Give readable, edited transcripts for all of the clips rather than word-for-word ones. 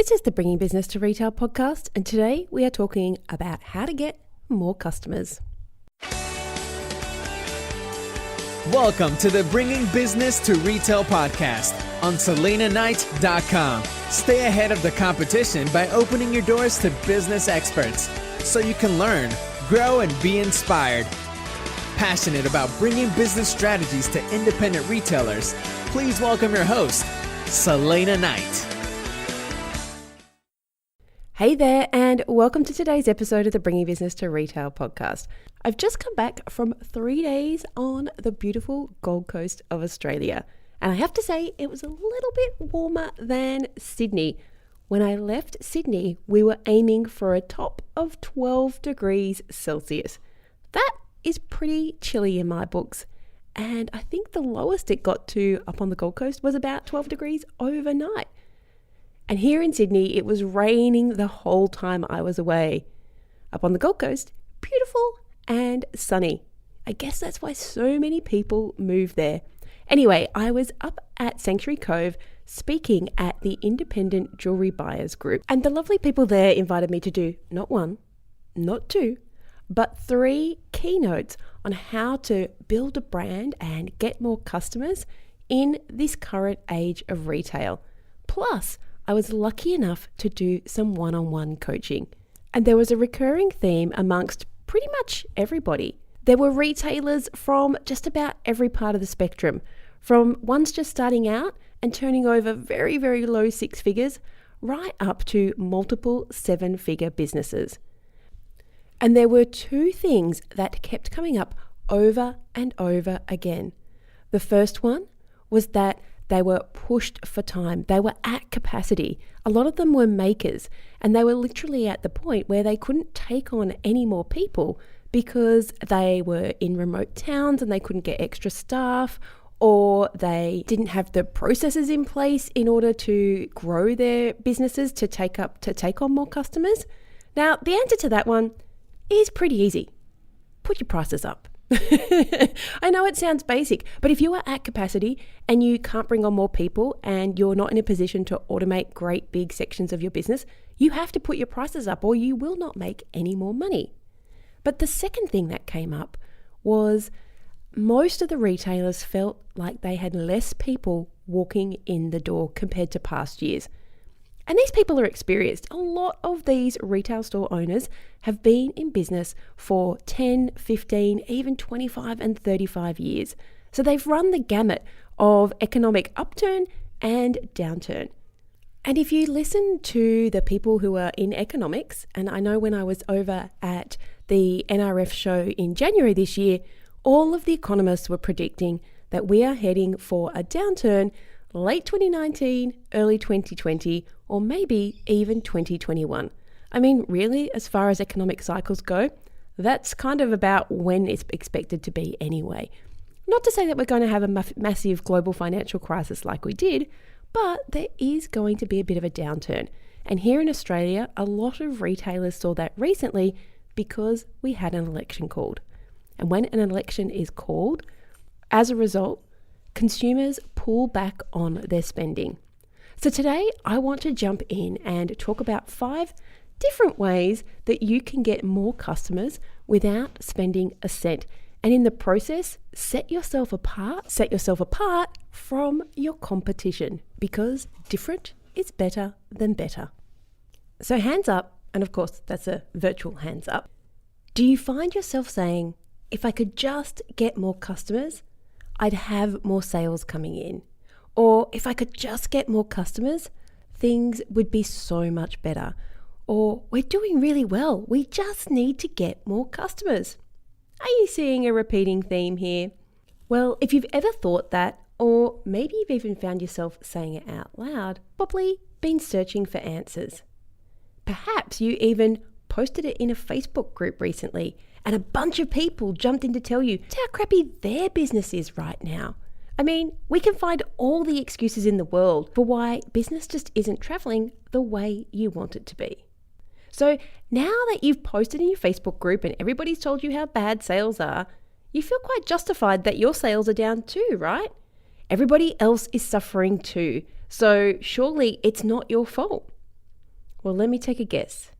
This is the Bringing Business to Retail podcast, and today we are talking about how to get more customers. Welcome to the Bringing Business to Retail podcast on SalenaKnight.com. Stay ahead of the competition by opening your doors to business experts so you can learn, grow, and be inspired. Passionate about bringing business strategies to independent retailers, please welcome your host, Salena Knight. Hey there, and welcome to today's episode of the Bringing Business to Retail podcast. I've just come back from 3 days on the beautiful Gold Coast of Australia, and I have to say it was a little bit warmer than Sydney. When I left Sydney, we were aiming for a top of 12 degrees Celsius. That is pretty chilly in my books, and I think the lowest it got to up on the Gold Coast was about 12 degrees overnight. And here in Sydney, it was raining the whole time I was away. Up on the Gold Coast, beautiful and sunny. I guess that's why so many people move there. Anyway, I was up at Sanctuary Cove speaking at the Independent Jewellery Buyers Group. And the lovely people there invited me to do not one, not two, but 3 keynotes on how to build a brand and get more customers in this current age of retail. Plus, I was lucky enough to do some one-on-one coaching. And there was a recurring theme amongst pretty much everybody. There were retailers from just about every part of the spectrum, from ones just starting out and turning over very, very low 6 figures, right up to multiple 7-figure businesses. And there were 2 things that kept coming up over and over again. The first one was that they were pushed for time. They were at capacity. A lot of them were makers, and they were literally at the point where they couldn't take on any more people because they were in remote towns and they couldn't get extra staff, or they didn't have the processes in place in order to grow their businesses to take on more customers. Now, the answer to that one is pretty easy. Put your prices up. I know it sounds basic, but if you are at capacity and you can't bring on more people and you're not in a position to automate great big sections of your business, you have to put your prices up or you will not make any more money. But the second thing that came up was most of the retailers felt like they had less people walking in the door compared to past years. And these people are experienced. A lot of these retail store owners have been in business for 10, 15, even 25 and 35 years. So they've run the gamut of economic upturn and downturn. And if you listen to the people who are in economics, and I know when I was over at the NRF show in January this year, all of the economists were predicting that we are heading for a downturn late 2019, early 2020, or maybe even 2021. I mean, really, as far as economic cycles go, that's kind of about when it's expected to be anyway. Not to say that we're going to have a massive global financial crisis like we did, but there is going to be a bit of a downturn. And here in Australia, a lot of retailers saw that recently because we had an election called. And when an election is called, as a result, consumers pull back on their spending. So today I want to jump in and talk about 5 different ways that you can get more customers without spending a cent. And in the process, set yourself apart from your competition, because different is better than better. So hands up, and of course that's a virtual hands up. Do you find yourself saying, if I could just get more customers, I'd have more sales coming in? Or if I could just get more customers, things would be so much better. Or we're doing really well, we just need to get more customers. Are you seeing a repeating theme here? Well, if you've ever thought that, or maybe you've even found yourself saying it out loud, probably been searching for answers. Perhaps you even posted it in a Facebook group recently and a bunch of people jumped in to tell you how crappy their business is right now. I mean, we can find all the excuses in the world for why business just isn't traveling the way you want it to be. So now that you've posted in your Facebook group and everybody's told you how bad sales are, you feel quite justified that your sales are down too, right? Everybody else is suffering too, so surely it's not your fault. Well, let me take a guess.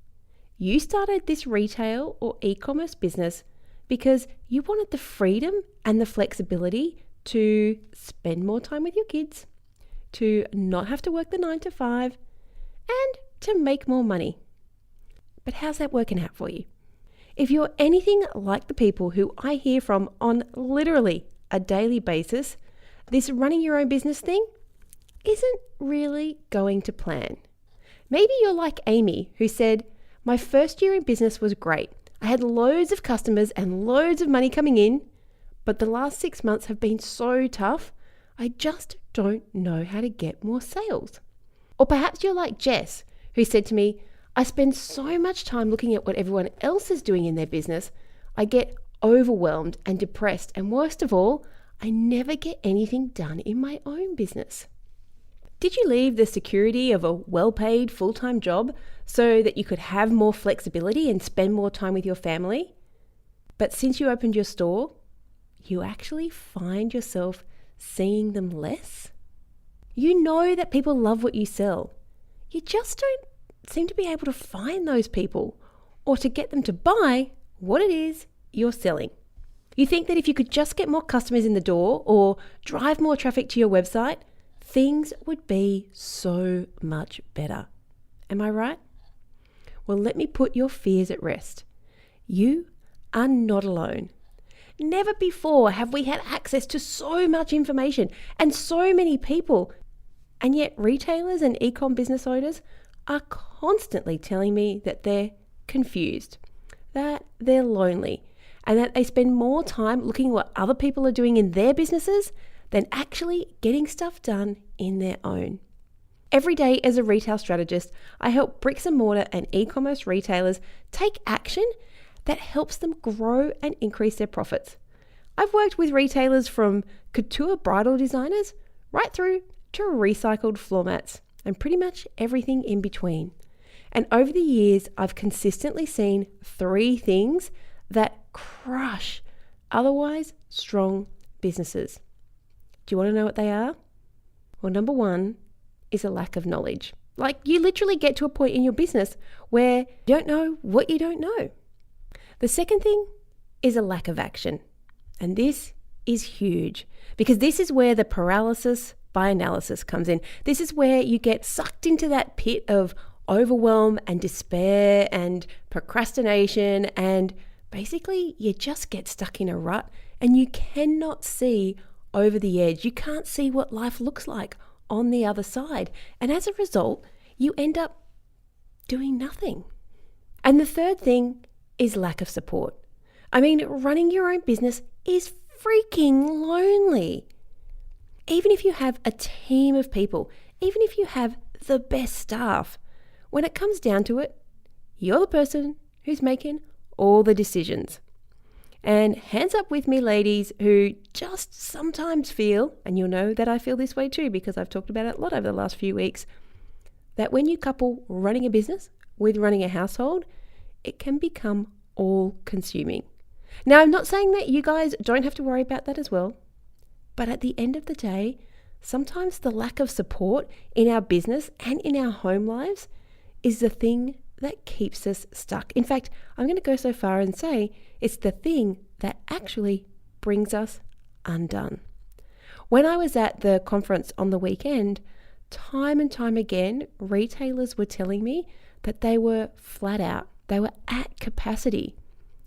You started this retail or e-commerce business because you wanted the freedom and the flexibility to spend more time with your kids, to not have to work the 9 to 5, and to make more money. But how's that working out for you? If you're anything like the people who I hear from on literally a daily basis, this running your own business thing isn't really going to plan. Maybe you're like Amy, who said, "My first year in business was great. I had loads of customers and loads of money coming in, but the last 6 months have been so tough, I just don't know how to get more sales." Or perhaps you're like Jess, who said to me, "I spend so much time looking at what everyone else is doing in their business, I get overwhelmed and depressed, and worst of all, I never get anything done in my own business." Did you leave the security of a well-paid full-time job so that you could have more flexibility and spend more time with your family? But since you opened your store, you actually find yourself seeing them less? You know that people love what you sell. You just don't seem to be able to find those people or to get them to buy what it is you're selling. You think that if you could just get more customers in the door or drive more traffic to your website, things would be so much better. Am I right? Well, let me put your fears at rest. You are not alone. Never before have we had access to so much information and so many people. And yet retailers and e-com business owners are constantly telling me that they're confused, that they're lonely, and that they spend more time looking at what other people are doing in their businesses than actually getting stuff done in their own. Every day as a retail strategist, I help bricks and mortar and e-commerce retailers take action that helps them grow and increase their profits. I've worked with retailers from couture bridal designers right through to recycled floor mats and pretty much everything in between. And over the years, I've consistently seen 3 things that crush otherwise strong businesses. Do you want to know what they are? Well, number 1 is a lack of knowledge. Like, you literally get to a point in your business where you don't know what you don't know. The second thing is a lack of action. And this is huge because this is where the paralysis by analysis comes in. This is where you get sucked into that pit of overwhelm and despair and procrastination, and basically you just get stuck in a rut and you cannot see over the edge. You can't see what life looks like on the other side. And as a result, you end up doing nothing. And the third thing is lack of support. I mean, running your own business is freaking lonely. Even if you have a team of people, even if you have the best staff, when it comes down to it, you're the person who's making all the decisions. And hands up with me, ladies, who just sometimes feel, and you'll know that I feel this way too because I've talked about it a lot over the last few weeks, that when you couple running a business with running a household, it can become all-consuming. Now, I'm not saying that you guys don't have to worry about that as well, but at the end of the day, sometimes the lack of support in our business and in our home lives is the thing that keeps us stuck. In fact, I'm going to go so far and say it's the thing that actually brings us undone. When I was at the conference on the weekend, time and time again, retailers were telling me that they were flat out. They were at capacity.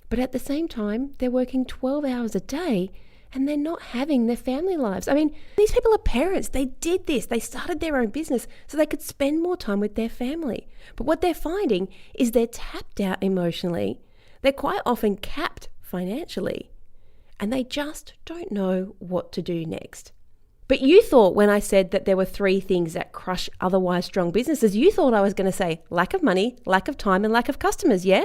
But at the same time, they're working 12 hours a day and they're not having their family lives. I mean, these people are parents. They did this. They started their own business so they could spend more time with their family. But what they're finding is they're tapped out emotionally. They're quite often capped financially. And they just don't know what to do next. But you thought when I said that there were 3 things that crush otherwise strong businesses, you thought I was going to say lack of money, lack of time, and lack of customers, yeah?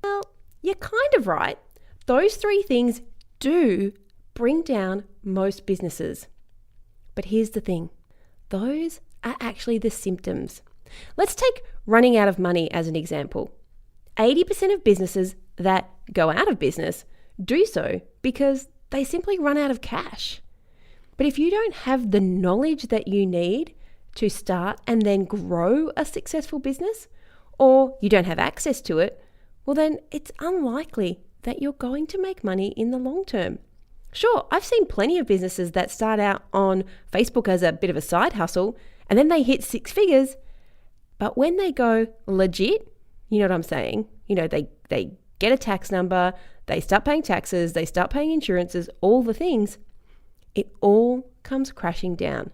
Well, you're kind of right. Those 3 things do bring down most businesses. But here's the thing. Those are actually the symptoms. Let's take running out of money as an example. 80% of businesses that go out of business do so because they simply run out of cash. But if you don't have the knowledge that you need to start and then grow a successful business, or you don't have access to it, well then it's unlikely that you're going to make money in the long term. Sure, I've seen plenty of businesses that start out on Facebook as a bit of a side hustle and then they hit 6 figures, but when they go legit, you know what I'm saying? They get a tax number, they start paying taxes, they start paying insurances, all the things, it all comes crashing down.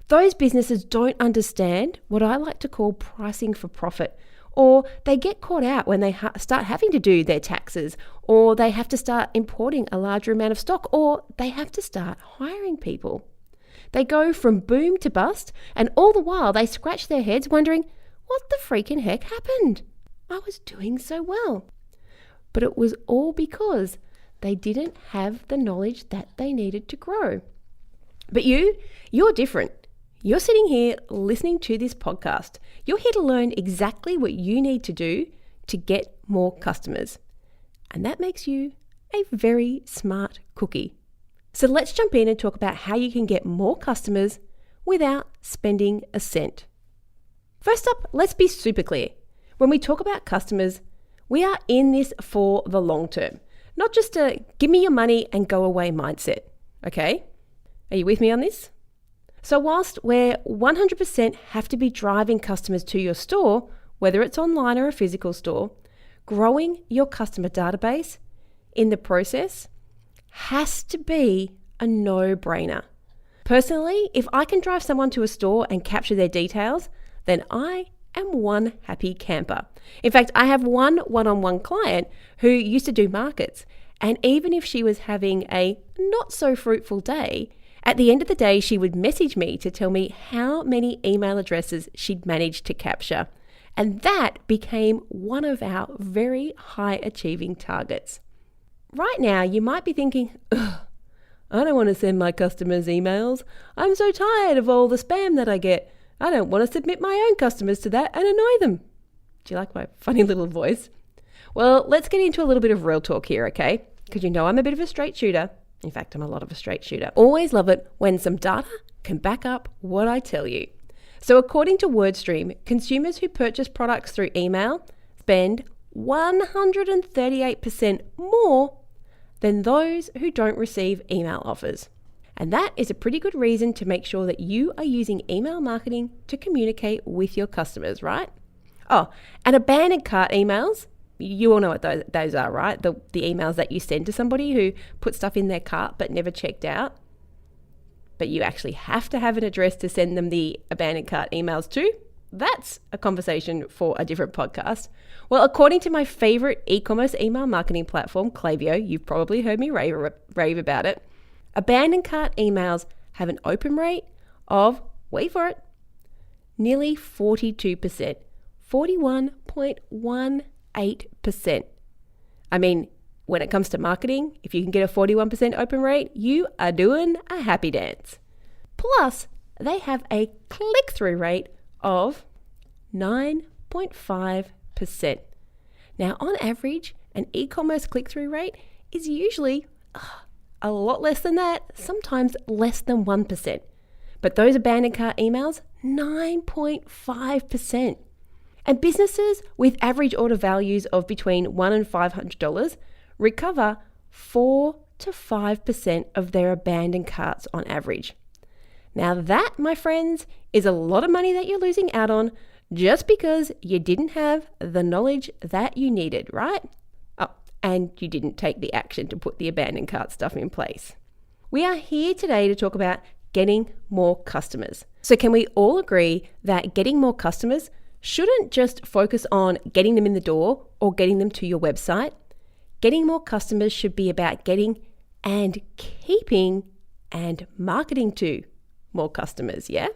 Those businesses don't understand what I like to call pricing for profit, or they get caught out when they start having to do their taxes, or they have to start importing a larger amount of stock, or they have to start hiring people. They go from boom to bust, and all the while they scratch their heads wondering, what the freaking heck happened? I was doing so well. But it was all because they didn't have the knowledge that they needed to grow. But you're different. You're sitting here listening to this podcast. You're here to learn exactly what you need to do to get more customers. And that makes you a very smart cookie. So let's jump in and talk about how you can get more customers without spending a cent. First up, let's be super clear. When we talk about customers, we are in this for the long term, not just a give me your money and go away mindset. Okay? Are you with me on this? So whilst we're 100% have to be driving customers to your store, whether it's online or a physical store, growing your customer database in the process has to be a no-brainer. Personally, if I can drive someone to a store and capture their details, then I am one happy camper. In fact, I have one one-on-one client who used to do markets, and even if she was having a not so fruitful day, at the end of the day, she would message me to tell me how many email addresses she'd managed to capture. And that became one of our very high achieving targets. Right now, you might be thinking, ugh, I don't want to send my customers emails. I'm so tired of all the spam that I get. I don't want to submit my own customers to that and annoy them. Do you like my funny little voice? Well, let's get into a little bit of real talk here, okay? Because you know I'm a bit of a straight shooter. In fact, I'm a lot of a straight shooter. Always love it when some data can back up what I tell you. So according to WordStream, consumers who purchase products through email spend 138% more than those who don't receive email offers. And that is a pretty good reason to make sure that you are using email marketing to communicate with your customers, right? Oh, and abandoned cart emails. You all know what those are, right? The emails that you send to somebody who put stuff in their cart but never checked out. But you actually have to have an address to send them the abandoned cart emails to. That's a conversation for a different podcast. Well, according to my favorite e-commerce email marketing platform, Klaviyo, you've probably heard me rave about it. Abandoned cart emails have an open rate of, wait for it, nearly 42%, 41.18%. I mean, when it comes to marketing, if you can get a 41% open rate, you are doing a happy dance. Plus, they have a click-through rate of 9.5%. Now, on average, an e-commerce click-through rate is usually a lot less than that, sometimes less than 1%. But those abandoned cart emails, 9.5%. And businesses with average order values of between $1 and $500 recover 4 to 5% of their abandoned carts on average. Now that, my friends, is a lot of money that you're losing out on just because you didn't have the knowledge that you needed, right? Oh, and you didn't take the action to put the abandoned cart stuff in place. We are here today to talk about getting more customers. So can we all agree that getting more customers shouldn't just focus on getting them in the door or getting them to your website? Getting more customers should be about getting and keeping and marketing to more customers, yeah?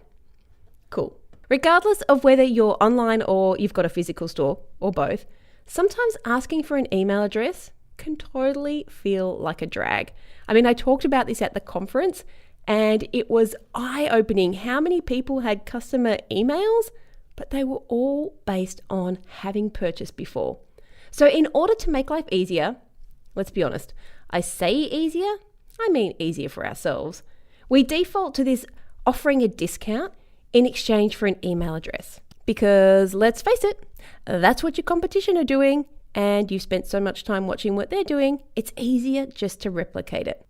Cool. Regardless of whether you're online or you've got a physical store or both, sometimes asking for an email address can totally feel like a drag. I mean, I talked about this at the conference and it was eye-opening how many people had customer emails, but they were all based on having purchased before. So in order to make life easier, let's be honest, I say easier, I mean easier for ourselves. We default to this offering a discount in exchange for an email address. Because let's face it, that's what your competition are doing, and you've spent so much time watching what they're doing, it's easier just to replicate it.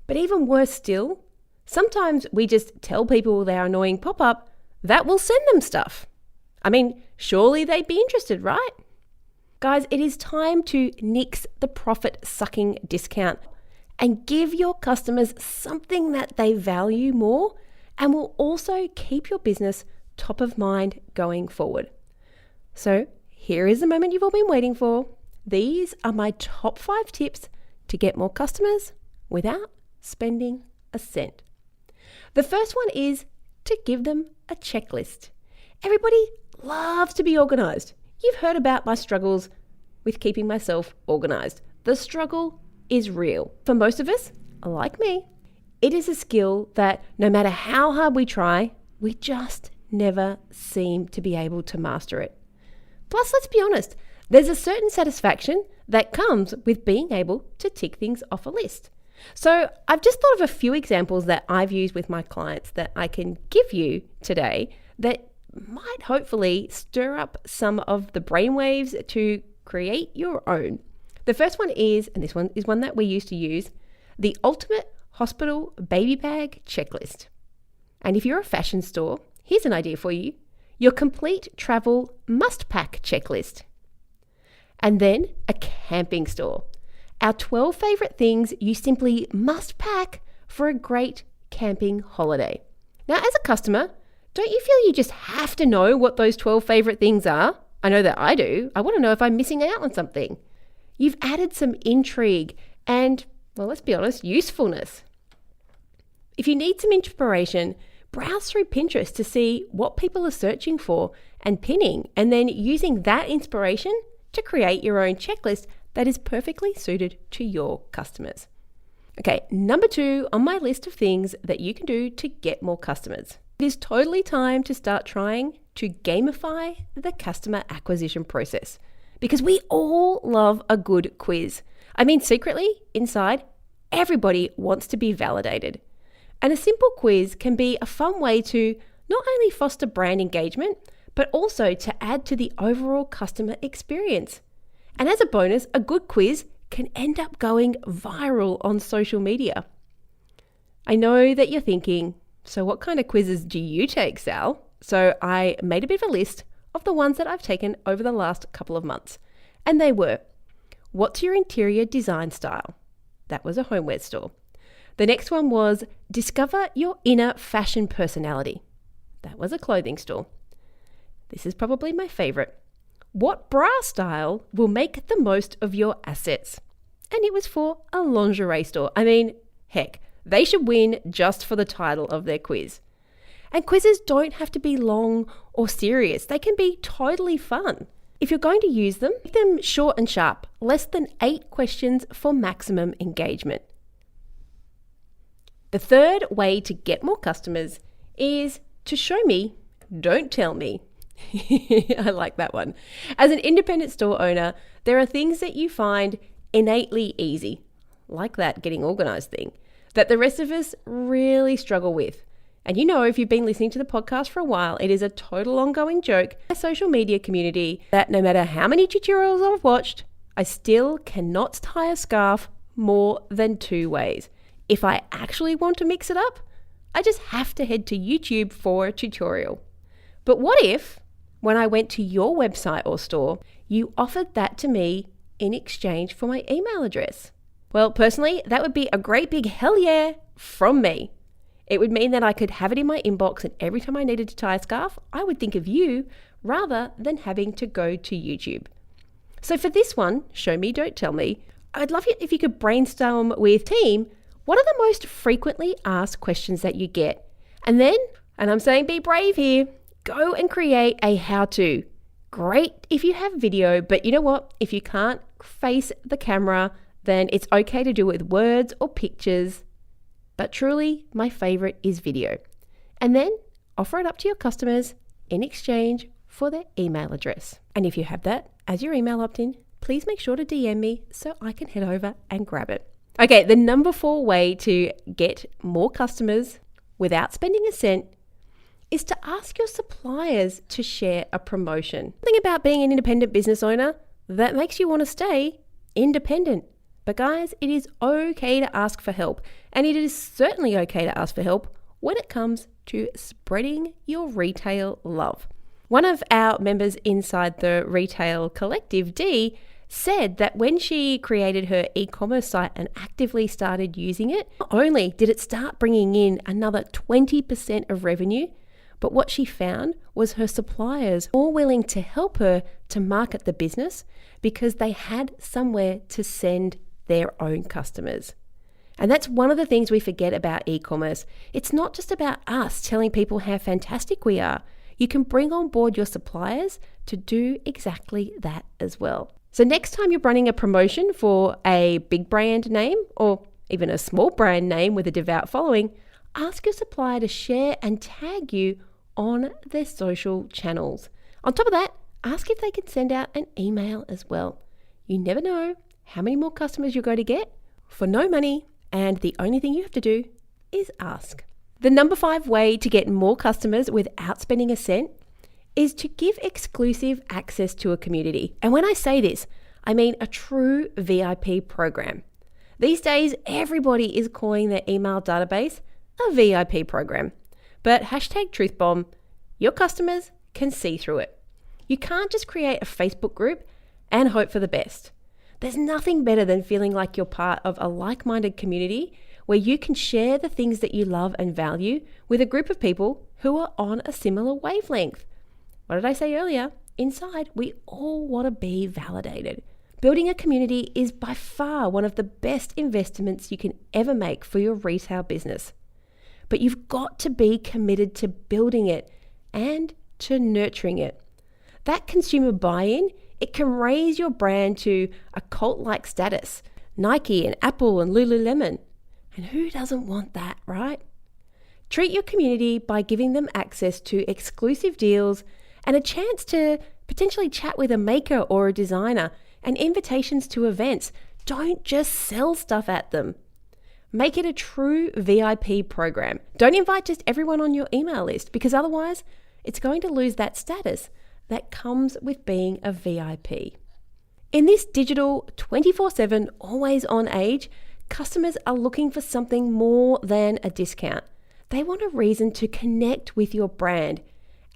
But even worse still, sometimes we just tell people their annoying pop-up that will send them stuff. I mean, surely they'd be interested, right? Guys, it is time to nix the profit-sucking discount and give your customers something that they value more and will also keep your business top of mind going forward. So here is the moment you've all been waiting for. These are my top 5 tips to get more customers without spending a cent. The first one is to give them a checklist. Everybody loves to be organized. You've heard about my struggles with keeping myself organized. The struggle is real. For most of us, like me, it is a skill that no matter how hard we try, we just never seem to be able to master it. Plus, let's be honest, there's a certain satisfaction that comes with being able to tick things off a list. So I've just thought of a few examples that I've used with my clients that I can give you today that might hopefully stir up some of the brainwaves to create your own. The first one is, and this one is one that we used to use, the ultimate hospital baby bag checklist. And if you're a fashion store, here's an idea for you: your complete travel must-pack checklist. And then a camping store. Our 12 favorite things you simply must pack for a great camping holiday. Now, as a customer, don't you feel you just have to know what those 12 favorite things are? I know that I do. I want to know if I'm missing out on something. You've added some intrigue and, well, let's be honest, usefulness. If you need some inspiration, browse through Pinterest to see what people are searching for and pinning, and then using that inspiration to create your own checklist that is perfectly suited to your customers. Okay, number 2 on my list of things that you can do to get more customers. It is totally time to start trying to gamify the customer acquisition process, because we all love a good quiz. I mean, secretly, inside, everybody wants to be validated. And a simple quiz can be a fun way to not only foster brand engagement, but also to add to the overall customer experience. And as a bonus, a good quiz can end up going viral on social media. I know that you're thinking, so what kind of quizzes do you take, Sal? So I made a bit of a list of the ones that I've taken over the last couple of months. And they were, what's your interior design style? That was a homeware store. The next one was, discover your inner fashion personality. That was a clothing store. This is probably my favorite. What bra style will make the most of your assets? And it was for a lingerie store. I mean, heck, they should win just for the title of their quiz. And quizzes don't have to be long or serious. They can be totally fun. If you're going to use them, make them short and sharp, less than 8 questions for maximum engagement. The third way to get more customers is to show me, don't tell me. I like that one. As an independent store owner, there are things that you find innately easy, like that getting organized thing, that the rest of us really struggle with. And you know, if you've been listening to the podcast for a while, it is a total ongoing joke in my social media community that no matter how many tutorials I've watched, I still cannot tie a scarf more than 2 ways. If I actually want to mix it up, I just have to head to YouTube for a tutorial. But what if, when I went to your website or store, you offered that to me in exchange for my email address? Well, personally, that would be a great big hell yeah from me. It would mean that I could have it in my inbox, and every time I needed to tie a scarf, I would think of you rather than having to go to YouTube. So for this one, show me, don't tell me, I'd love it if you could brainstorm with team, what are the most frequently asked questions that you get? And then, and I'm saying be brave here, go and create a how-to. Great if you have video, but you know what? If you can't face the camera, then it's okay to do it with words or pictures. But truly, my favorite is video. And then offer it up to your customers in exchange for their email address. And if you have that as your email opt-in, please make sure to DM me so I can head over and grab it. Okay, the number 4 way to get more customers without spending a cent is to ask your suppliers to share a promotion. Something about being an independent business owner that makes you want to stay independent. But guys, it is okay to ask for help, and it is certainly okay to ask for help when it comes to spreading your retail love. One of our members inside the Retail Collective, Dee, said that when she created her e-commerce site and actively started using it, not only did it start bringing in another 20% of revenue, but what she found was her suppliers more willing to help her to market the business because they had somewhere to send their own customers. And that's one of the things we forget about e-commerce. It's not just about us telling people how fantastic we are. You can bring on board your suppliers to do exactly that as well. So next time you're running a promotion for a big brand name or even a small brand name with a devout following, ask your supplier to share and tag you on their social channels. On top of that, ask if they can send out an email as well. You never know how many more customers you're going to get for no money, and the only thing you have to do is ask. The number 5 way to get more customers without spending a cent is to give exclusive access to a community. And when I say this, I mean a true VIP program. These days, everybody is calling their email database a VIP program. But #truthbomb, your customers can see through it. You can't just create a Facebook group and hope for the best. There's nothing better than feeling like you're part of a like-minded community where you can share the things that you love and value with a group of people who are on a similar wavelength. What did I say earlier? Inside, we all want to be validated. Building a community is by far one of the best investments you can ever make for your retail business. But you've got to be committed to building it and to nurturing it. That consumer buy-in, it can raise your brand to a cult-like status. Nike and Apple and Lululemon. And who doesn't want that, right? Treat your community by giving them access to exclusive deals and a chance to potentially chat with a maker or a designer and invitations to events. Don't just sell stuff at them. Make it a true VIP program. Don't invite just everyone on your email list because otherwise it's going to lose that status that comes with being a VIP. In this digital 24/7 always on age, customers are looking for something more than a discount. They want a reason to connect with your brand,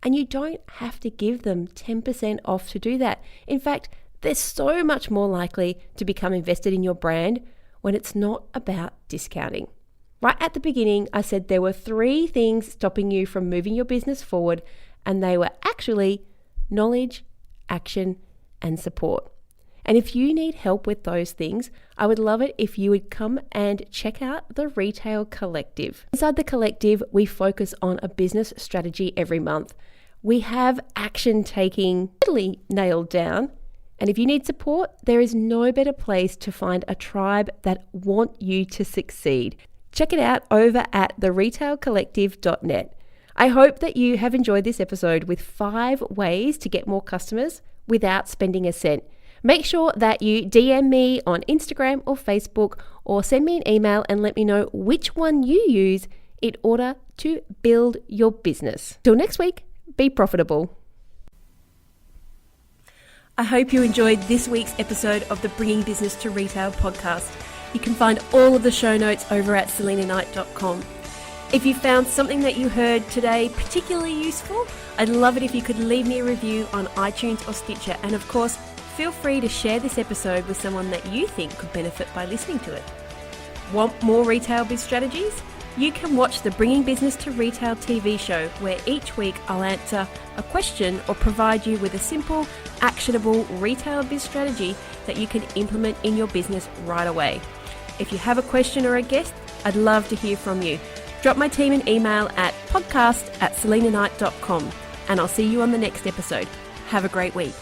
and you don't have to give them 10% off to do that. In fact, they're so much more likely to become invested in your brand when it's not about discounting. Right at the beginning, I said there were 3 things stopping you from moving your business forward, and they were actually knowledge, action, and support. And if you need help with those things, I would love it if you would come and check out the Retail Collective. Inside the collective, we focus on a business strategy every month. We have action taking totally nailed down. And if you need support, there is no better place to find a tribe that want you to succeed. Check it out over at theretailcollective.net. I hope that you have enjoyed this episode with 5 ways to get more customers without spending a cent. Make sure that you DM me on Instagram or Facebook or send me an email and let me know which one you use in order to build your business. Till next week, be profitable. I hope you enjoyed this week's episode of the Bringing Business to Retail podcast. You can find all of the show notes over at salenaknight.com. If you found something that you heard today particularly useful, I'd love it if you could leave me a review on iTunes or Stitcher. And of course, feel free to share this episode with someone that you think could benefit by listening to it. Want more retail biz strategies? You can watch the Bringing Business to Retail TV show, where each week I'll answer a question or provide you with a simple, actionable retail biz strategy that you can implement in your business right away. If you have a question or a guest, I'd love to hear from you. Drop my team an email at podcast@salenaknight.com, and I'll see you on the next episode. Have a great week.